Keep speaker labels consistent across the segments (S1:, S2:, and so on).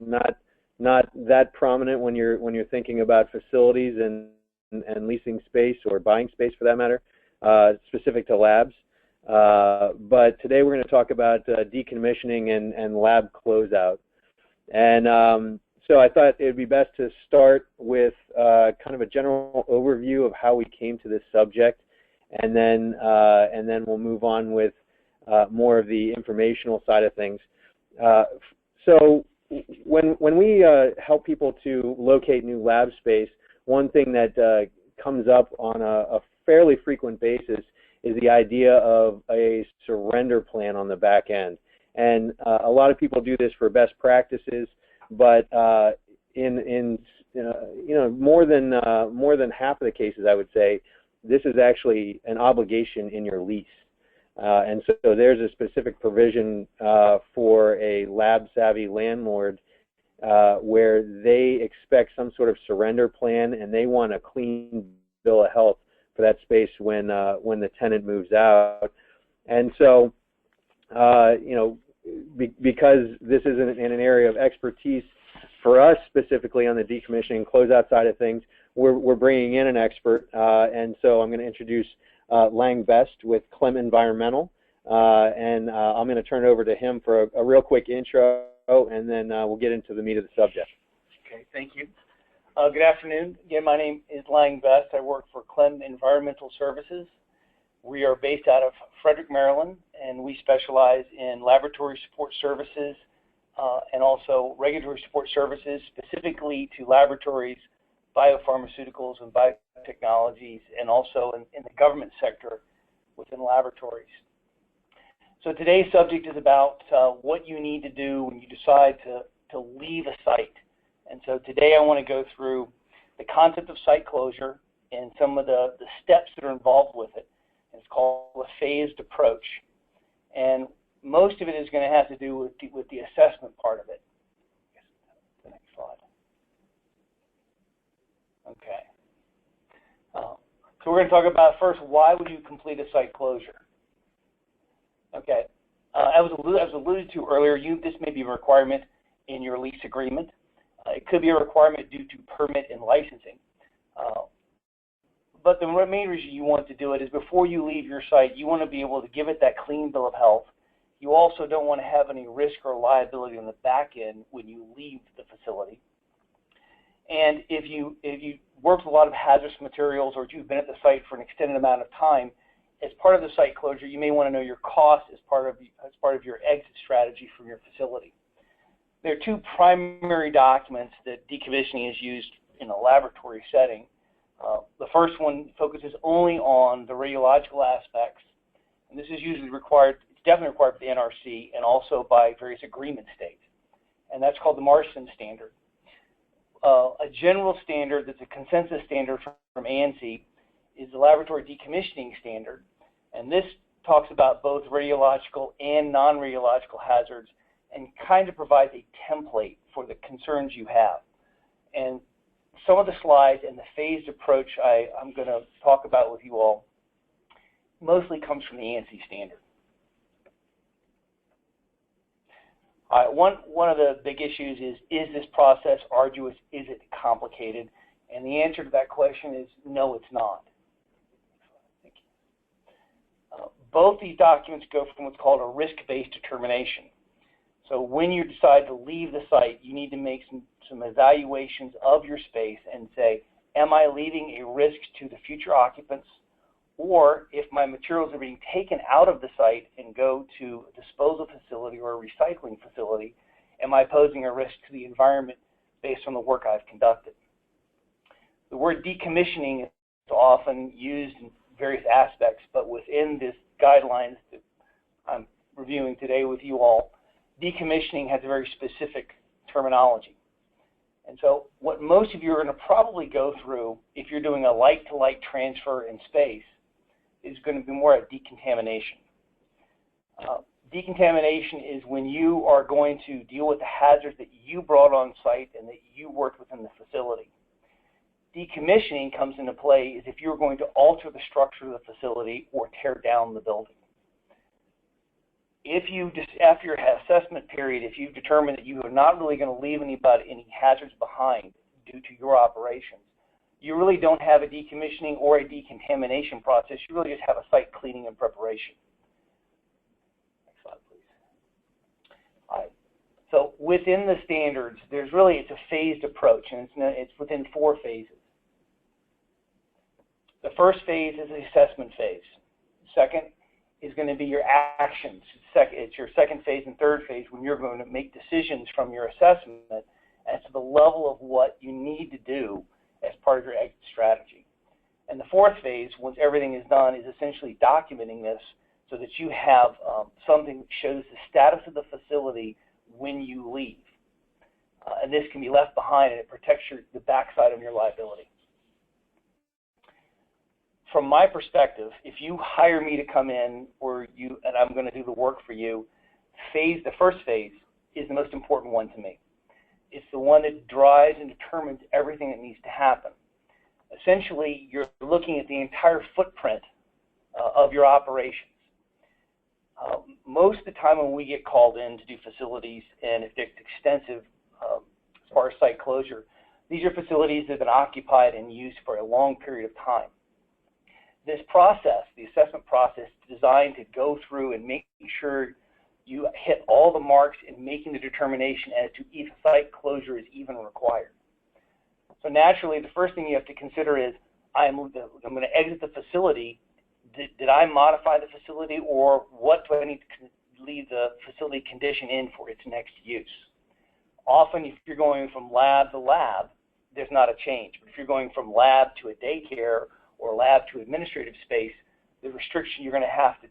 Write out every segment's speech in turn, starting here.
S1: not that prominent when you're thinking about facilities and leasing space or buying space for that matter, specific to labs. But today we're going to talk about decommissioning and lab closeout. And so I thought it would be best to start with kind of a general overview of how we came to this subject, and then we'll move on with more of the informational side of things. So when we help people to locate new lab space, one thing that comes up on a fairly frequent basis is the idea of a surrender plan on the back end. And a lot of people do this for best practices, but in more than half of the cases, I would say, this is actually an obligation in your lease. And so there's a specific provision for a lab-savvy landlord where they expect some sort of surrender plan, and they want a clean bill of health for that space when the tenant moves out. And so, because this is in an area of expertise for us specifically on the decommissioning closeout side of things, we're bringing in an expert, and so I'm going to introduce Lang Best with Clem Environmental, and I'm going to turn it over to him for a real quick intro, and then we'll get into the meat of the subject.
S2: Okay, thank you. Good afternoon. Again, my name is Lang Best. I work for Clem Environmental Services. We are based out of Frederick, Maryland, and we specialize in laboratory support services and also regulatory support services, specifically to laboratories, biopharmaceuticals, and biotechnologies, and also in the government sector within laboratories. So today's subject is about what you need to do when you decide to leave a site. And so today I want to go through the concept of site closure and some of the steps that are involved with it. It's called a phased approach. And most of it is going to have to do with the assessment part of it. The next slide. Okay. So we're going to talk about first, why would you complete a site closure? Okay. As was alluded to earlier, this may be a requirement in your lease agreement. It could be a requirement due to permit and licensing. But the main reason you want to do it is before you leave your site, you want to be able to give it that clean bill of health. You also don't want to have any risk or liability on the back end when you leave the facility. And if you work with a lot of hazardous materials, or if you've been at the site for an extended amount of time, as part of the site closure, you may want to know your costs as part of your exit strategy from your facility. There are two primary documents that decommissioning is used in a laboratory setting. The first one focuses only on the radiological aspects, and this is usually required, it's definitely required by the NRC and also by various agreement states, and that's called the Marston Standard. A general standard that's a consensus standard from ANSI is the Laboratory Decommissioning Standard, and this talks about both radiological and non-radiological hazards and kind of provides a template for the concerns you have. And some of the slides and the phased approach I'm going to talk about with you all mostly comes from the ANSI standard. All right, one of the big issues is this process arduous? Is it complicated? And the answer to that question is no, it's not. Thank you. Both these documents go from what's called a risk-based determination. So when you decide to leave the site, you need to make some evaluations of your space and say, am I leaving a risk to the future occupants? Or if my materials are being taken out of the site and go to a disposal facility or a recycling facility, am I posing a risk to the environment based on the work I've conducted? The word decommissioning is often used in various aspects, but within this guidelines that I'm reviewing today with you all, decommissioning has a very specific terminology. And so what most of you are going to probably go through if you're doing a like-to-like transfer in space is going to be more at decontamination. Decontamination is when you are going to deal with the hazards that you brought on site and that you worked within the facility. Decommissioning comes into play is if you're going to alter the structure of the facility or tear down the building. If you just, after your assessment period, if you determine that you are not really going to leave any hazards behind due to your operations, you really don't have a decommissioning or a decontamination process. You really just have a site cleaning and preparation. Next slide, please. All right. So within the standards, it's a phased approach, and it's within 4 phases. The first phase is the assessment phase. Second is going to be your actions. It's your second phase and third phase when you're going to make decisions from your assessment as to the level of what you need to do as part of your exit strategy. And the fourth phase, once everything is done, is essentially documenting this so that you have something that shows the status of the facility when you leave. And this can be left behind, and it protects the backside of your liability. From my perspective, if you hire me to come in and I'm going to do the work for you, the first phase is the most important one to me. It's the one that drives and determines everything that needs to happen. Essentially, you're looking at the entire footprint of your operations. Most of the time when we get called in to do facilities, and if it's extensive as far as site closure, these are facilities that have been occupied and used for a long period of time. This process, the assessment process, is designed to go through and make sure you hit all the marks in making the determination as to if site closure is even required. So naturally, the first thing you have to consider is, I'm going to exit the facility. Did I modify the facility, or what do I need to leave the facility condition in for its next use? Often, if you're going from lab to lab, there's not a change. But if you're going from lab to a daycare or lab to administrative space, the restriction, you're going to have to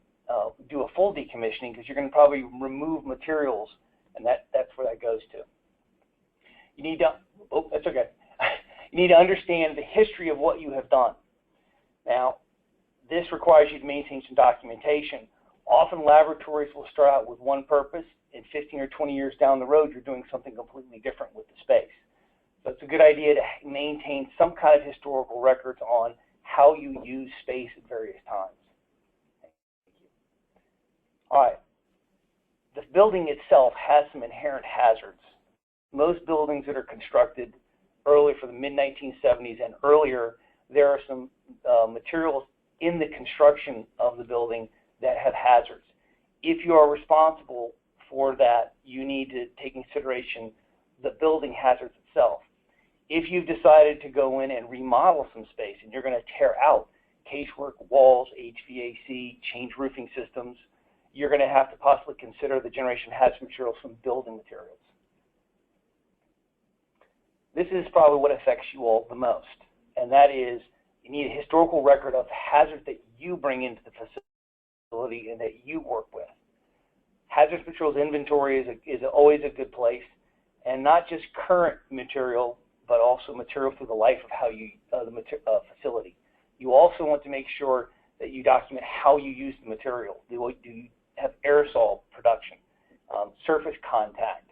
S2: do a full decommissioning, because you're going to probably remove materials, and that's where that goes to. You need to, that's okay. You need to understand the history of what you have done. Now, this requires you to maintain some documentation. Often laboratories will start out with one purpose, and 15 or 20 years down the road, you're doing something completely different with the space. So it's a good idea to maintain some kind of historical records on how you use space at various times. All right. The building itself has some inherent hazards. Most buildings that are constructed early for the mid-1970s and earlier, there are some materials in the construction of the building that have hazards. If you are responsible for that, you need to take into consideration the building hazards itself. If you've decided to go in and remodel some space and you're going to tear out casework, walls, HVAC, change roofing systems, you're going to have to possibly consider the generation of hazardous materials from building materials. This is probably what affects you all the most, and that is you need a historical record of hazards that you bring into the facility and that you work with. Hazardous materials inventory is always a good place, and not just current material, but also material through the life of how you the facility. You also want to make sure that you document how you use the material. Do you have aerosol production, surface contact?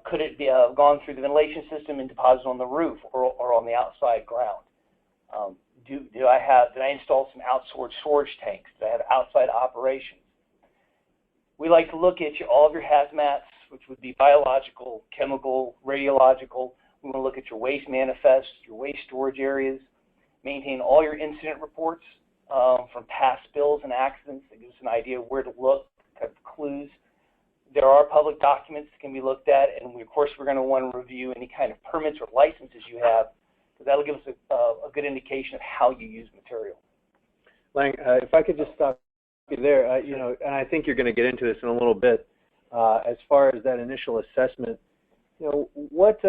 S2: Could it be gone through the ventilation system and deposited on the roof or on the outside ground? Did I install some outsourced storage tanks? Did I have outside operations? We like to look at all of your hazmats, which would be biological, chemical, radiological. We want to look at your waste manifests, your waste storage areas, maintain all your incident reports from past spills and accidents. That gives us an idea of where to look, kind of clues. There are public documents that can be looked at, and of course we're going to want to review any kind of permits or licenses you have, because that'll give us a good indication of how you use material.
S1: Lang, if I could just stop you there, and I think you're going to get into this in a little bit. As far as that initial assessment, what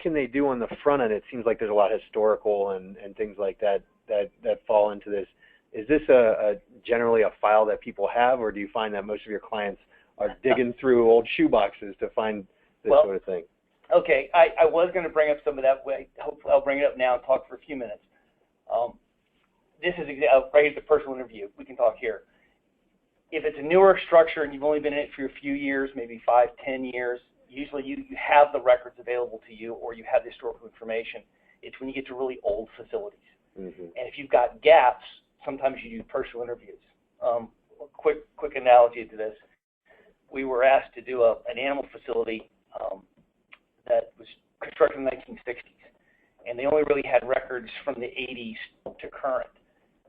S1: can they do on the front end? It seems like there's a lot of historical and things like that fall into this. Is this generally a file that people have, or do you find that most of your clients are digging through old shoeboxes to find this sort of thing?
S2: Okay, I was going to bring up some of that. Hopefully I'll bring it up now and talk for a few minutes. This is right at the personal interview. We can talk here. If it's a newer structure and you've only been in it for a few years, maybe 5, 10 years, usually you have the records available to you, or you have the historical information. It's when you get to really old facilities. Mm-hmm. And if you've got gaps, sometimes you do personal interviews. A quick analogy to this. we were asked to do an animal facility that was constructed in the 1960s, and they only really had records from the 80s to current.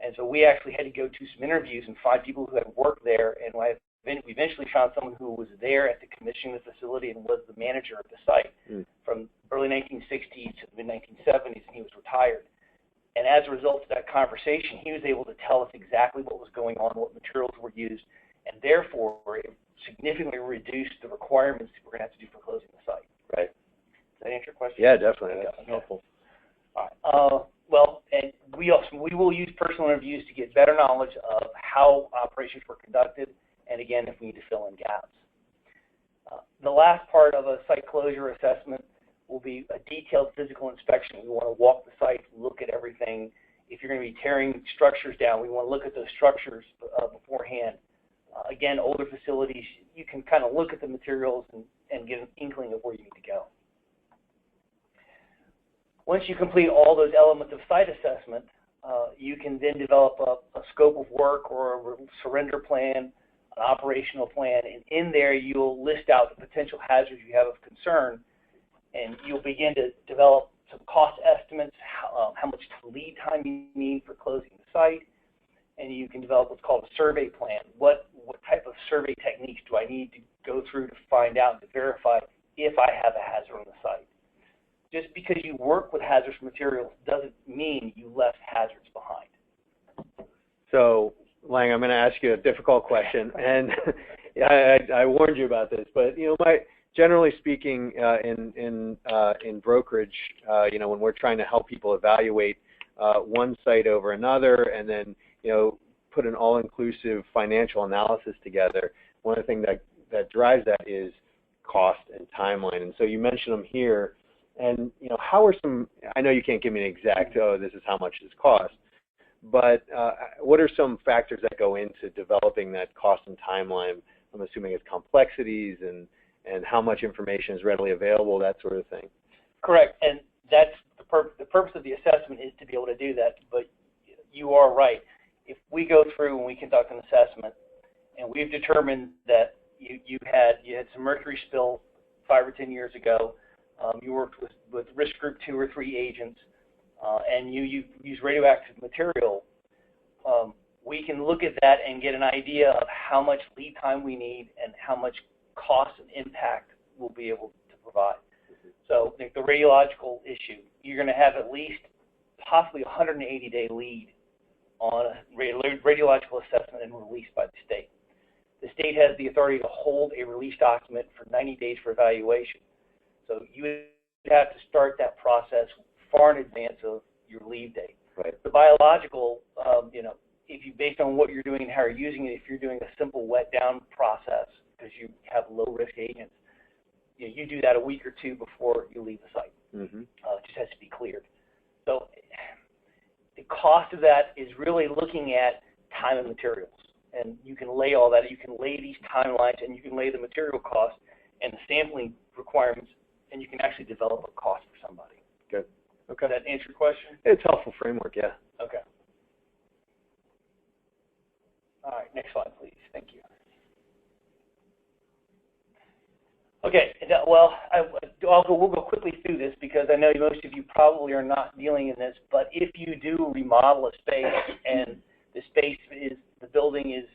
S2: And so we actually had to go to some interviews and find people who had worked there, and we eventually found someone who was there at the commissioning of the facility and was the manager of the site from early 1960s to the mid-1970s, and he was retired. And as a result of that conversation, he was able to tell us exactly what was going on, what materials were used, and therefore it significantly reduced the requirements we're going to have to do for closing the site.
S1: Right.
S2: Does that answer your question?
S1: Yeah, definitely. That's helpful.
S2: All right. Well, and we will use personal interviews to get better knowledge of how operations were conducted, and again, if we need to fill in gaps. The last part of a site closure assessment will be a detailed physical inspection. We want to walk the site, look at everything. If you're going to be tearing structures down, we want to look at those structures beforehand. Again, older facilities, you can kind of look at the materials and get an inkling of where you need to go. Once you complete all those elements of site assessment, you can then develop a scope of work or a surrender plan, an operational plan, and in there you'll list out the potential hazards you have of concern, and you'll begin to develop some cost estimates, how much lead time you need for closing the site, and you can develop what's called a survey plan. What type of survey techniques do I need to go through to find out and to verify if I have a hazard on the site? Just because you work with hazardous materials doesn't mean you left hazards behind.
S1: So, Lang, I'm going to ask you a difficult question, and I warned you about this, but generally speaking, in brokerage, when we're trying to help people evaluate one site over another, and then put an all-inclusive financial analysis together, one of the things that drives that is cost and timeline. And so you mentioned them here, and how are some? I know you can't give me an exact. Oh, this is how much this costs. But what are some factors that go into developing that cost and timeline? I'm assuming it's complexities and how much information is readily available, that sort of thing.
S2: Correct, and that's the purpose of the assessment is to be able to do that. But you are right. If we go through and we conduct an assessment, and we've determined that you had some mercury spill 5 or 10 years ago, you worked with risk group 2 or 3 agents, and you use radioactive material, we can look at that and get an idea of how much lead time we need and how much cost and impact we'll be able to provide. So the radiological issue, you're going to have at least possibly 180-day lead on a radiological assessment and release by the state. The state has the authority to hold a release document for 90 days for evaluation. So you would have to start that process far in advance of your leave date.
S1: Right.
S2: The biological, if you based on what you're doing and how you're using it, if you're doing a simple wet down process because you have low risk agents, you do that a week or 2 before you leave the site.
S1: Mm-hmm.
S2: It just has to be cleared. So the cost of that is really looking at time and materials, and you can lay all that. You can lay these timelines, and you can lay the material cost and the sampling requirements, and you can actually develop a cost for somebody.
S1: Good. Okay.
S2: Does that answer your question?
S1: It's a helpful framework, yeah.
S2: Okay. All right, next slide, please. Thank you. Okay, well, we'll go quickly through this because I know most of you probably are not dealing in this, but if you do remodel a space and the building is,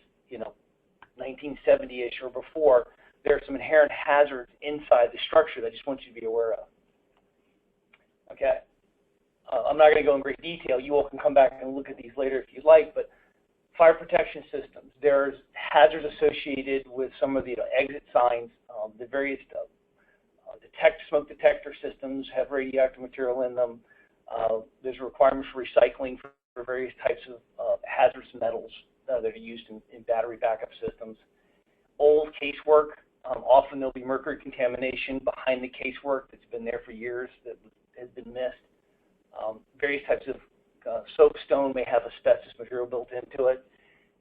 S2: 1970-ish or before, there are some inherent hazards inside the structure that I just want you to be aware of. Okay? I'm not going to go in great detail. You all can come back and look at these later if you'd like, but fire protection systems, there's hazards associated with some of the exit signs. The various smoke detector systems have radioactive material in them. There's requirements for recycling for various types of hazardous metals that are used in battery backup systems. Old casework, often there'll be mercury contamination behind the casework that's been there for years that has been missed. Various types of soapstone may have asbestos material built into it.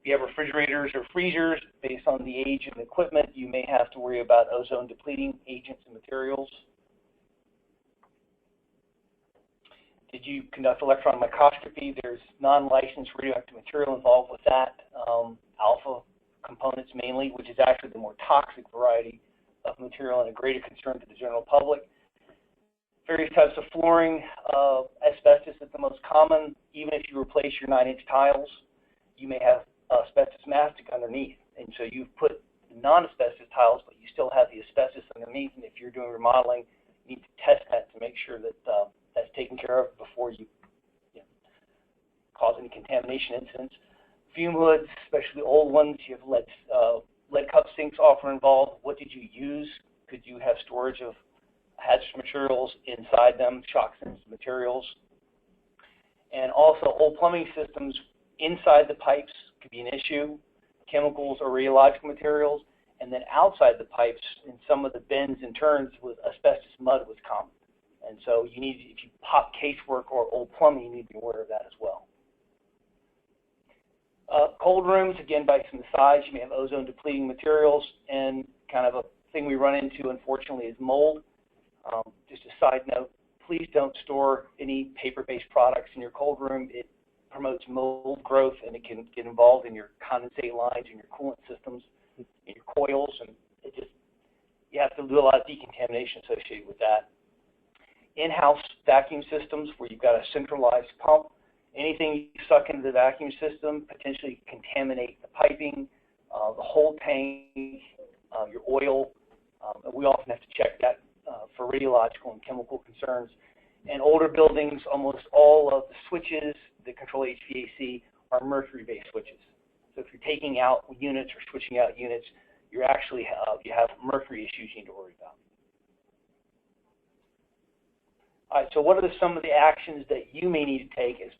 S2: If you have refrigerators or freezers, based on the age of the equipment, you may have to worry about ozone depleting agents and materials. Did you conduct electron microscopy? There's non-licensed radioactive material involved with that. Alpha components mainly, which is actually the more toxic variety of material and a greater concern to the general public. Various types of flooring, asbestos is the most common. Even if you replace your 9-inch tiles, you may have asbestos mastic underneath. And so you've put non-asbestos tiles, but you still have the asbestos underneath. And if you're doing remodeling, you need to test that to make sure that that's taken care of before you cause any contamination incidents. Fume hoods, especially old ones, you have lead cup sinks often involved. What did you use? Could you have storage of hazardous materials inside them, shock-sensitive materials? And also old plumbing systems inside the pipes could be an issue, chemicals or radiological materials, and then outside the pipes in some of the bends and turns with asbestos mud was common. And so you need, if you pop casework or old plumbing, you need to be aware of that as well. Cold rooms, again, by some size, you may have ozone depleting materials, and kind of a thing we run into, unfortunately, is mold. Just a side note, please don't store any paper-based products in your cold room. It promotes mold growth, and it can get involved in your condensate lines and your coolant systems, in your coils, and it just, you have to do a lot of decontamination associated with that. In-house vacuum systems where you've got a centralized pump. Anything you suck into the vacuum system potentially contaminate the piping, the whole tank, your oil. We often have to check that for radiological and chemical concerns. And older buildings, almost all of the switches that control HVAC are mercury-based switches. So if you're taking out units or switching out units, you're actually you have mercury issues you need to worry about. All right, so what are some of the actions that you may need to take as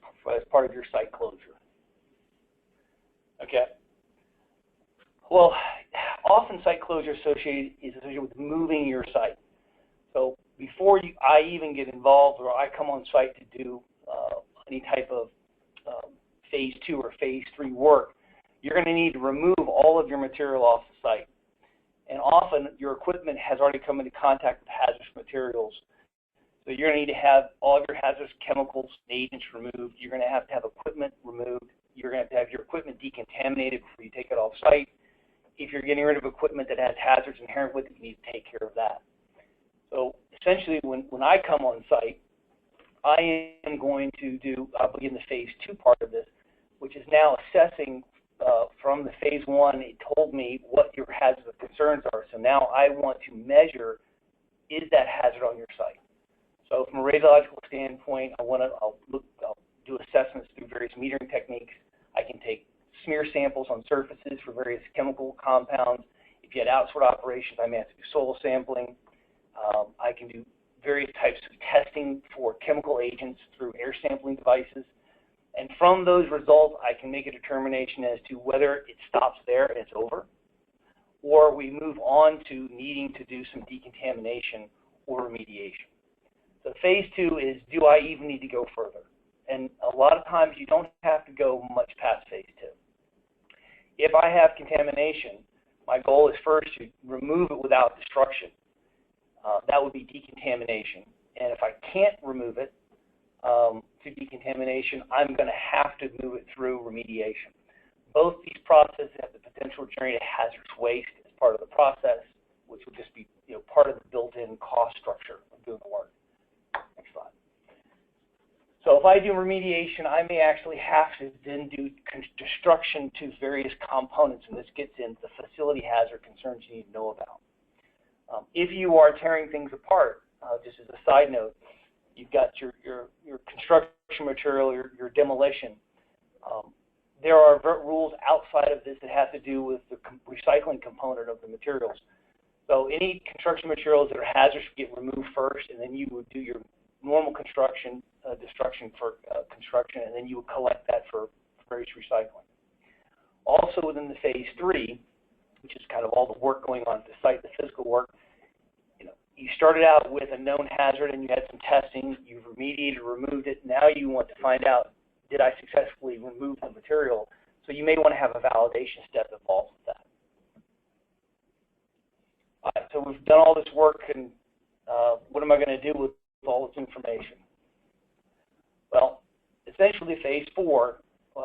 S2: part of your site closure? Okay. Well, often site closure is associated with moving your site. So before I even get involved or I come on site to do any type of phase 2 or phase 3 work, you're going to need to remove all of your material off the site. And often your equipment has already come into contact with hazardous materials. So you're going to need to have all of your hazardous chemicals, agents removed. You're going to have equipment removed. You're going to have your equipment decontaminated before you take it off site. If you're getting rid of equipment that has hazards inherent with it, you need to take care of that. So essentially, when I come on site, I am going to I'll begin the phase 2 part of this, which is now assessing from the phase 1, it told me what your hazards of concerns are. So now I want to measure, is that hazard on your site? So from a radiological standpoint, I'll do assessments through various metering techniques. I can take smear samples on surfaces for various chemical compounds. If you had outsourced operations, I may have to do soil sampling. I can do various types of testing for chemical agents through air sampling devices. And from those results, I can make a determination as to whether it stops there and it's over, or we move on to needing to do some decontamination or remediation. So phase 2 is, do I even need to go further? And a lot of times you don't have to go much past phase 2. If I have contamination, my goal is first to remove it without destruction. That would be decontamination. And if I can't remove it to decontamination, I'm going to have to move it through remediation. Both these processes have the potential to generate a hazardous waste as part of the process, which would just be part of the built-in cost structure of doing the work. Next slide. So if I do remediation, I may actually have to then do destruction to various components, and this gets into the facility hazard concerns you need to know about. If you are tearing things apart, just as a side note, you've got your construction material, your demolition. There are rules outside of this that have to do with the recycling component of the materials. So any construction materials that are hazardous get removed first, and then you would do your normal construction, destruction for construction, and then you would collect that for various recycling. Also within the phase 3, which is kind of all the work going on at the site, the physical work, you started out with a known hazard and you had some testing, you've remediated, removed it. Now you want to find out, did I successfully remove the material? So you may want to have a validation step involved with that. All right, so we've done all this work, and what am I going to do with all this information? Well, essentially phase 4,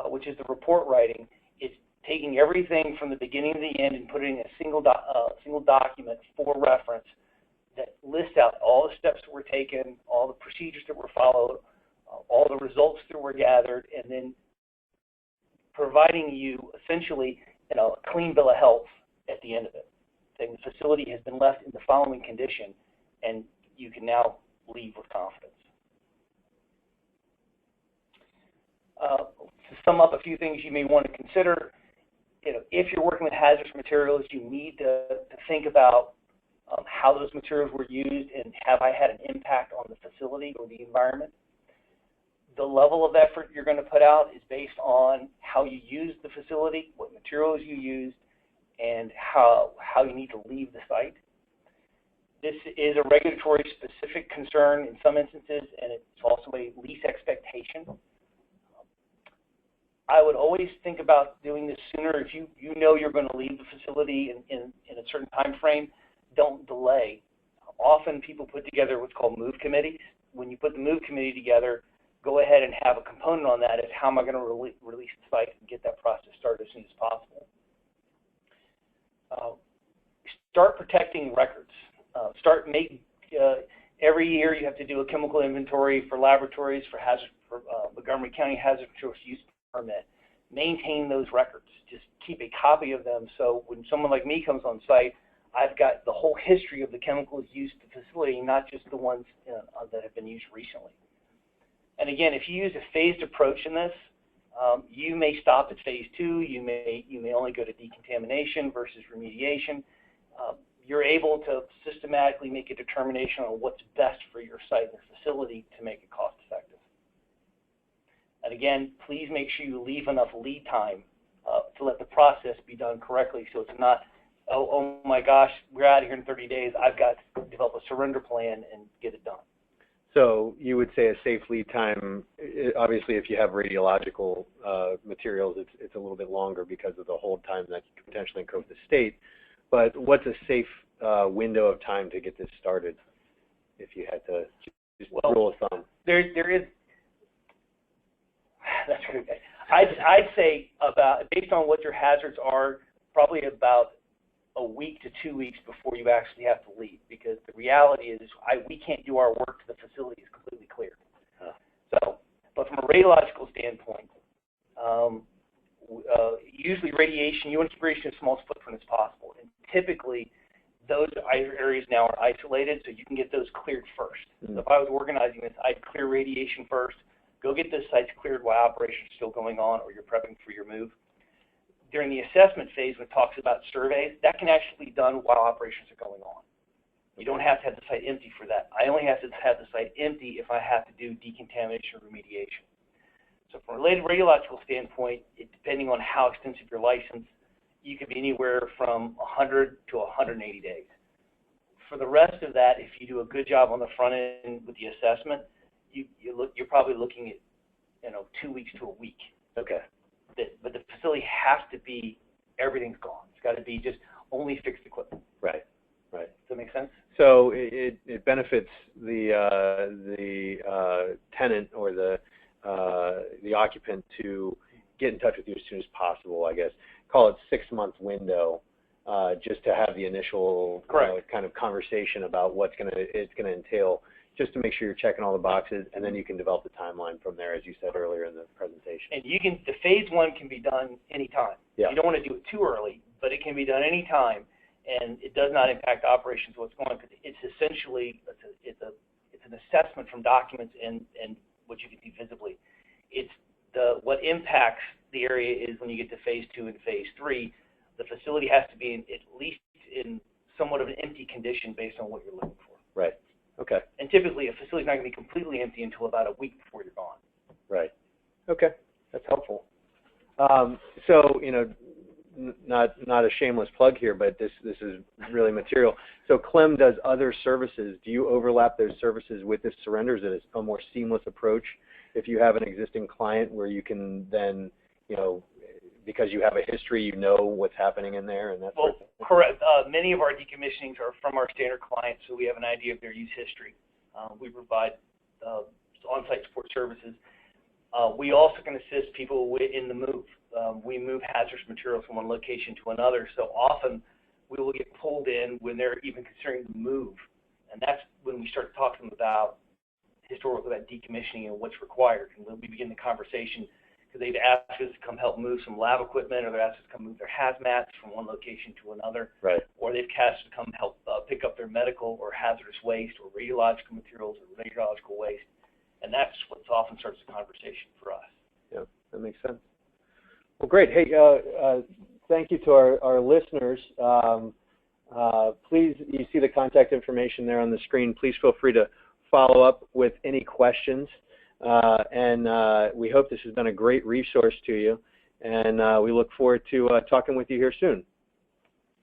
S2: which is the report writing, is taking everything from the beginning to the end and putting in a single document for reference that lists out all the steps that were taken, all the procedures that were followed, all the results that were gathered, and then providing you essentially a clean bill of health at the end of it, saying the facility has been left in the following condition, and you can now leave with confidence. To sum up a few things you may want to consider, if you're working with hazardous materials, you need to think about how those materials were used and have I had an impact on the facility or the environment. The level of effort you're going to put out is based on how you use the facility, what materials you used, and how you need to leave the site. This is a regulatory specific concern in some instances, and it's also a lease expectation. I would always think about doing this sooner. If you know you're going to leave the facility in a certain time frame, don't delay. Often people put together what's called move committees. When you put the move committee together, go ahead and have a component on that as how am I going to release the site and get that process started as soon as possible. Start protecting records. Every year you have to do a chemical inventory for laboratories for Montgomery County Hazardous Materials Use Permit. Maintain those records. Just keep a copy of them so when someone like me comes on site, I've got the whole history of the chemicals used at the facility, not just the ones that have been used recently. And again, if you use a phased approach in this, you may stop at phase 2. You may only go to decontamination versus remediation. You're able to systematically make a determination on what's best for your site and facility to make it cost effective. And again, please make sure you leave enough lead time to let the process be done correctly so it's not, oh my gosh, we're out of here in 30 days. I've got to develop a surrender plan and get it done.
S1: So you would say a safe lead time, obviously if you have radiological materials, it's a little bit longer because of the hold time that you could potentially incur with the state. But what's a safe window of time to get this started if you had to just rule of thumb?
S2: There is, that's good. I'd say about, based on what your hazards are, probably about a week to 2 weeks before you actually have to leave, because the reality is we can't do our work till the facility is completely cleared. But from a radiological standpoint, usually radiation, you want to keep radiation as small footprint as possible, and typically those areas now are isolated, so you can get those cleared first. So if I was organizing this, I'd clear radiation first, go get those sites cleared while operations are still going on or you're prepping for your move. During the assessment phase, when it talks about surveys, that can actually be done while operations are going on. You don't have to have the site empty for that. I only have to have the site empty if I have to do decontamination or remediation. So from a radiological standpoint, depending on how extensive your license, you could be anywhere from 100 to 180 days. For the rest of that, if you do a good job on the front end with the assessment, you're probably looking at 2 weeks to a week.
S1: Okay.
S2: But the facility has to be, everything's gone. It's got to be just only fixed equipment.
S1: Right. Right.
S2: Does that make sense?
S1: So it benefits the tenant or the occupant to get in touch with you as soon as possible. I guess call it 6-month window, just to have the initial kind of conversation about it's gonna entail, just to make sure you're checking all the boxes, and then you can develop the timeline from there, as you said earlier in the presentation.
S2: And the phase 1 can be done anytime.
S1: Yeah.
S2: You don't want to do it too early, but it can be done anytime, and it does not impact operations what's going on, because it's essentially it's an assessment from documents and what you can see visibly. What impacts the area is when you get to phase 2 and phase 3, the facility has to be at least in somewhat of an empty condition based on what you're looking for.
S1: Right. Okay.
S2: And typically, a facility is not going to be completely empty until about a week before you're gone.
S1: Right. Okay. That's helpful. So, not a shameless plug here, but this is really material. So Clem does other services. Do you overlap those services with this surrender? Is it a more seamless approach if you have an existing client where you can then, because you have a history, what's happening in there and that sort of thing?
S2: Correct. Many of our decommissionings are from our standard clients, so we have an idea of their use history. We provide on-site support services. We also can assist people in the move. We move hazardous materials from one location to another, so often we will get pulled in when they're even considering the move. And that's when we start talking about historically about decommissioning and what's required. And when we begin the conversation, because they've asked us to come help move some lab equipment, or they've asked us to come move their hazmats from one location to another,
S1: Right.
S2: or they've asked us to come help pick up their medical or hazardous waste or radiological materials or radiological waste. And that's what often starts the conversation for us.
S1: Yeah, that makes sense. Well, great. Hey, thank you to our listeners. Please, you see the contact information there on the screen. Please feel free to follow up with any questions. And we hope this has been a great resource to you. And we look forward to talking with you here soon.